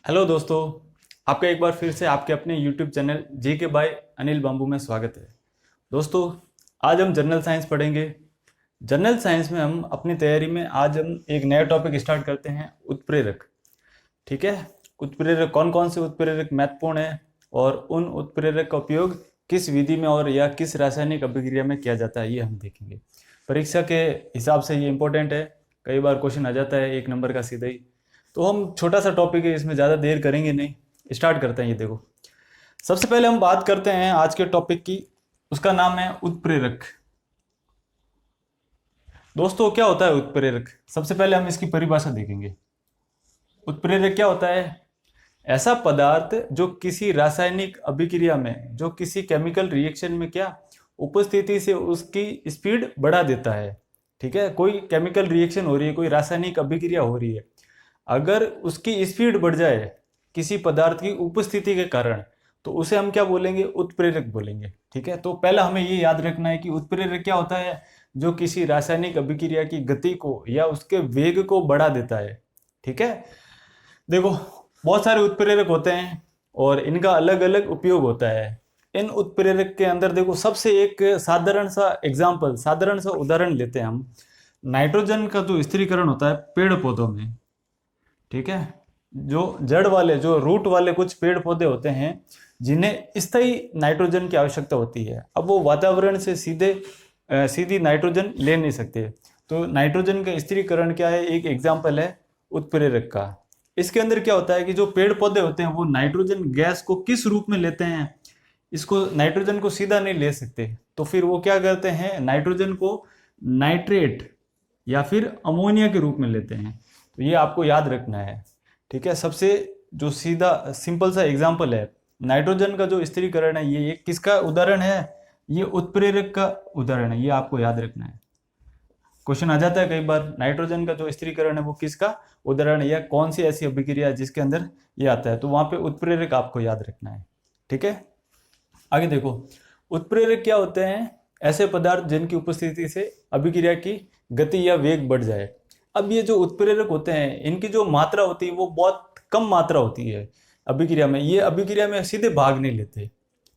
Hello दोस्तों, आपका एक बार फिर से आपके अपने YouTube channel JK by Anil Bambu में स्वागत है। दोस्तों, आज हम जनरल साइंस पढ़ेंगे। जनरल साइंस में हम अपनी तैयारी में आज हम एक नया टॉपिक स्टार्ट करते हैं, उत्प्रेरक। ठीक है, उत्प्रेरक कौन कौन से उत्प्रेरक महत्वपूर्ण है और उन उत्प्रेरक का उपयोग किस विधि में और या किस रासायनिक अभिक्रिया में किया जाता है, ये हम देखेंगे। परीक्षा के हिसाब से ये इंपॉर्टेंट है, कई बार क्वेश्चन आ जाता है 1 नंबर का सीधा ही। तो हम छोटा सा टॉपिक है, इसमें ज़्यादा देर करेंगे नहीं, स्टार्ट करते हैं। ये देखो, सबसे पहले हम बात करते हैं आज के टॉपिक की, उसका नाम है उत्प्रेरक। दोस्तों, क्या होता है उत्प्रेरक? सबसे पहले हम इसकी परिभाषा देखेंगे। उत्प्रेरक क्या होता है? ऐसा पदार्थ जो किसी रासायनिक अभिक्रिया में, जो किसी केमिकल रिएक्शन में क्या उपस्थिति से उसकी स्पीड बढ़ा देता है। ठीक है, कोई केमिकल रिएक्शन हो रही है, कोई रासायनिक अभिक्रिया हो रही है, अगर उसकी स्पीड बढ़ जाए किसी पदार्थ की उपस्थिति के कारण, तो उसे हम क्या बोलेंगे? उत्प्रेरक बोलेंगे। ठीक है, तो पहला हमें ये याद रखना है कि उत्प्रेरक क्या होता है? जो किसी रासायनिक अभिक्रिया की गति को या उसके वेग को बढ़ा देता है। ठीक है, देखो, बहुत सारे उत्प्रेरक होते हैं और इनका अलग अलग उपयोग होता है। इन उत्प्रेरक के अंदर देखो, सबसे एक साधारण सा एग्जाम्पल, साधारण सा उदाहरण लेते हैं हम। नाइट्रोजन का जो स्थिरीकरण होता है पेड़ पौधों में, ठीक है, जो जड़ वाले, जो रूट वाले कुछ पेड़ पौधे होते हैं जिन्हें स्थायी नाइट्रोजन की आवश्यकता होती है। अब वो वातावरण से सीधी नाइट्रोजन ले नहीं सकते, तो नाइट्रोजन का स्थिरीकरण क्या है? एक एग्जाम्पल है उत्प्रेरक का। इसके अंदर क्या होता है कि जो पेड़ पौधे होते हैं वो नाइट्रोजन गैस को किस रूप में लेते हैं? इसको नाइट्रोजन को सीधा नहीं ले सकते, तो फिर वो क्या करते हैं? नाइट्रोजन को नाइट्रेट या फिर अमोनिया के रूप में लेते हैं। तो ये आपको याद रखना है। ठीक है, सबसे जो सीधा सिंपल सा एग्जांपल है, नाइट्रोजन का जो स्थिरीकरण है, ये किसका उदाहरण है? ये उत्प्रेरक का उदाहरण है, ये आपको याद रखना है। क्वेश्चन आ जाता है कई बार, नाइट्रोजन का जो स्थिरीकरण है वो किसका उदाहरण है, या कौन सी ऐसी अभिक्रिया है जिसके अंदर ये आता है, तो वहां पे उत्प्रेरक आपको याद रखना है। ठीक है, आगे देखो, उत्प्रेरक क्या होते हैं? ऐसे पदार्थ जिनकी उपस्थिति से अभिक्रिया की गति या वेग बढ़ जाए। अब ये जो उत्प्रेरक होते हैं, इनकी जो मात्रा होती है वो बहुत कम मात्रा होती है अभिक्रिया में। ये अभिक्रिया में सीधे भाग नहीं लेते।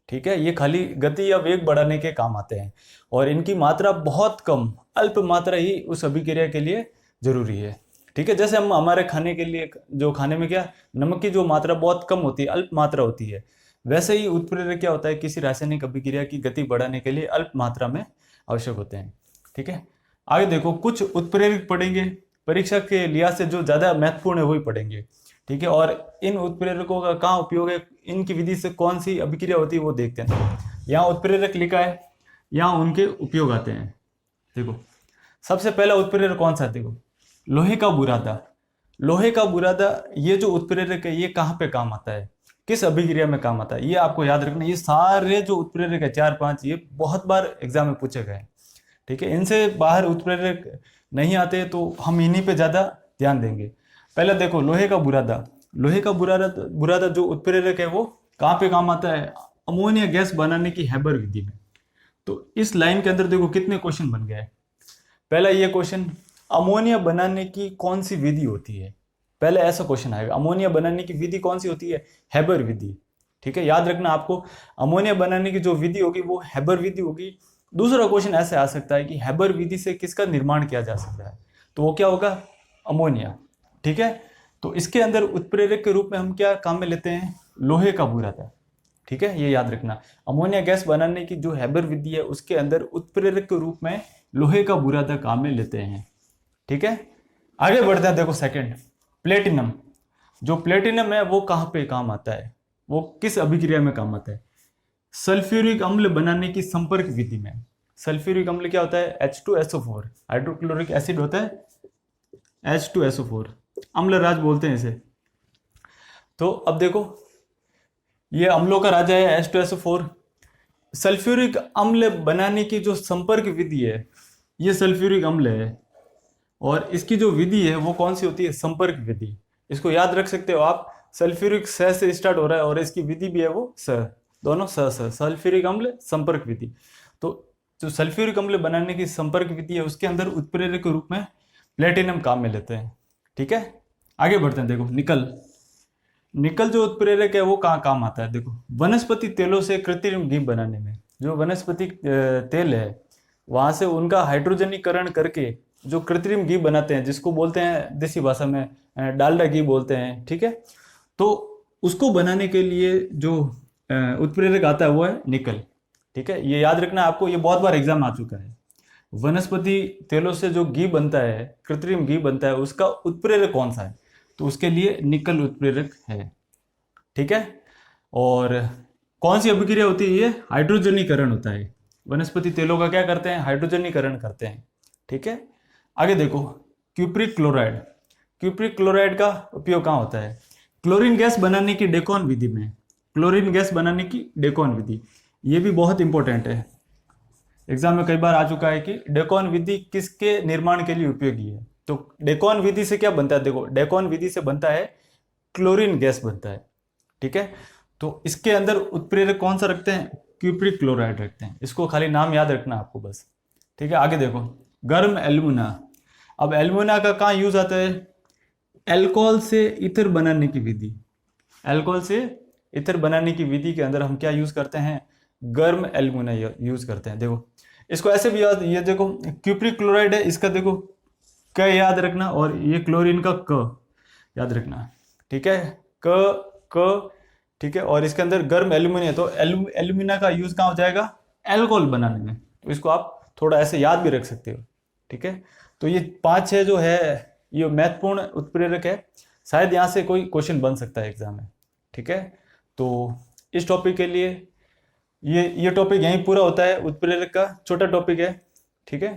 ठीक है, ये खाली गति या वेग बढ़ाने के काम आते हैं और इनकी मात्रा बहुत कम, अल्प मात्रा ही उस अभिक्रिया के लिए जरूरी है। ठीक है, जैसे हम हमारे खाने के लिए, जो खाने में क्या, नमक की जो मात्रा बहुत कम होती है, अल्प मात्रा होती है, वैसे ही उत्प्रेरक क्या होता है? किसी रासायनिक अभिक्रिया की गति बढ़ाने के लिए अल्प मात्रा में आवश्यक होते हैं। ठीक है, आगे देखो, कुछ उत्प्रेरक पढ़ेंगे, परीक्षा के लिहाज से जो ज्यादा महत्वपूर्ण है वही पढ़ेंगे। ठीक है, और इन उत्प्रेरकों का कहाँ उपयोग है, इनकी विधि से कौन सी अभिक्रिया होती है वो देखते हैं। यहाँ उत्प्रेरक लिखा है, यहाँ उनके उपयोग आते हैं। देखो, सबसे पहला उत्प्रेरक कौन सा है? देखो, लोहे का बुरादा। लोहे का बुरादा ये जो उत्प्रेरक है, ये कहाँ पे काम आता है, किस अभिक्रिया में काम आता है, ये आपको याद रखना। ये सारे जो उत्प्रेरक है 4-5, ये बहुत बार एग्जाम में पूछे गए। ठीक है, इनसे बाहर उत्प्रेरक नहीं आते, तो हम इन्हीं पे ज्यादा ध्यान देंगे। पहले देखो, लोहे का बुरादा। लोहे का बुरादा जो उत्प्रेरक है वो कहाँ पे काम आता है? अमोनिया गैस बनाने की हैबर विधि में। तो इस लाइन के अंदर देखो कितने क्वेश्चन बन गए। पहला ये क्वेश्चन, अमोनिया बनाने की कौन सी विधि होती है? पहले ऐसा क्वेश्चन आएगा, अमोनिया बनाने की विधि कौन सी होती है? हैबर विधि। ठीक है, याद रखना आपको, अमोनिया बनाने की जो विधि होगी वो हैबर विधि होगी। दूसरा क्वेश्चन ऐसे आ सकता है कि हैबर विधि से किसका निर्माण किया जा सकता है, तो वो क्या होगा? अमोनिया। ठीक है, तो इसके अंदर उत्प्रेरक के रूप में हम क्या काम में लेते हैं? लोहे का बुरादा। ठीक है, ये याद रखना, अमोनिया गैस बनाने की जो हैबर विधि है उसके अंदर उत्प्रेरक के रूप में लोहे का बुरादा काम में लेते हैं। ठीक है, आगे बढ़ते हैं। देखो, सेकंड, प्लेटिनम। जो प्लेटिनम है वो कहाँ पे काम आता है, वो किस अभिक्रिया में काम आता है? सल्फ्यूरिक अम्ल बनाने की संपर्क विधि में। सल्फ्यूरिक अम्ल क्या होता है? H2SO4, हाइड्रोक्लोरिक एसिड होता है H2SO4, अम्ल राज बोलते हैं इसे। तो अब देखो, ये अम्लों का राजा है H2SO4। सल्फ्यूरिक अम्ल बनाने की जो संपर्क विधि है, ये सल्फ्यूरिक अम्ल है, और इसकी जो विधि है वो कौन सी होती है? संपर्क विधि। इसको याद रख सकते हो आप, सल्फ्यूरिक स से स्टार्ट हो रहा है और इसकी विधि भी है वो स, दोनों स। सल्फ्यूरिक अम्ल संपर्क विधि। तो जो सल्फ्यूरिक अम्ल बनाने की संपर्क विधि है उसके अंदर उत्प्रेरक के रूप में प्लेटिनम काम में लेते हैं। ठीक है, आगे बढ़ते हैं। देखो, निकल। निकल जो उत्प्रेरक है वो कहाँ काम आता है, देखो वनस्पति तेलों से कृत्रिम घी बनाने में। जो वनस्पति तेल है वहां से उनका हाइड्रोजनीकरण करके जो कृत्रिम घी बनाते हैं, जिसको बोलते हैं देसी भाषा में डालडा घी बोलते हैं, ठीक है। तो उसको बनाने के लिए जो उत्प्रेरक आता है वो है निकल, ठीक है। ये याद रखना आपको, ये बहुत बार एग्जाम आ चुका है। वनस्पति तेलों से जो घी बनता है, कृत्रिम घी बनता है, उसका उत्प्रेरक कौन सा है, तो उसके लिए निकल उत्प्रेरक है, ठीक है। और कौन सी अभिक्रिया होती है, ये हाइड्रोजनीकरण होता है। वनस्पति तेलों का क्या करते हैं, हाइड्रोजनीकरण करते हैं, ठीक है। आगे देखो क्यूप्रिक क्लोराइड। क्यूप्रिक क्लोराइड का उपयोग कहाँ होता है, क्लोरीन गैस बनाने की डेकोन विधि में। क्लोरीन गैस बनाने की डेकोन विधि, ये भी बहुत इंपॉर्टेंट है, एग्जाम में कई बार आ चुका है कि डेकोन विधि किसके निर्माण के लिए उपयोगी है। तो डेकोन विधि से क्या बनता है, देखो डेकोन विधि से बनता है क्लोरीन गैस बनता है, ठीक है। तो इसके अंदर उत्प्रेरक कौन सा रखते हैं, क्यूप्रिक क्लोराइड रखते हैं। इसको खाली नाम याद रखना आपको बस, ठीक है। आगे देखो गर्म एल्युमिना। अब एल्युमिना का कहाँ यूज आता है, अल्कोहल से ईथर बनाने की विधि। अल्कोहल से ईथर बनाने की विधि के अंदर हम क्या यूज करते हैं, गर्म एल्युमिना यूज करते हैं। देखो इसको ऐसे भी याद, ये देखो क्यूप्रिक क्लोराइड है, इसका देखो क याद रखना, और ये क्लोरीन का क याद रखना, ठीक है, क ठीक है। और इसके अंदर गर्म एल्यूमिनियम, तो एल्यूमिना का यूज कहाँ हो जाएगा, अल्कोहल बनाने में। तो इसको आप थोड़ा ऐसे याद भी रख सकते हो, ठीक है। तो ये 5-6 जो है ये महत्वपूर्ण उत्प्रेरक है, शायद यहाँ से कोई क्वेश्चन बन सकता है एग्जाम में, ठीक है। तो इस टॉपिक के लिए ये टॉपिक यहीं पूरा होता है, उत्प्रेरक का छोटा टॉपिक है, ठीक है।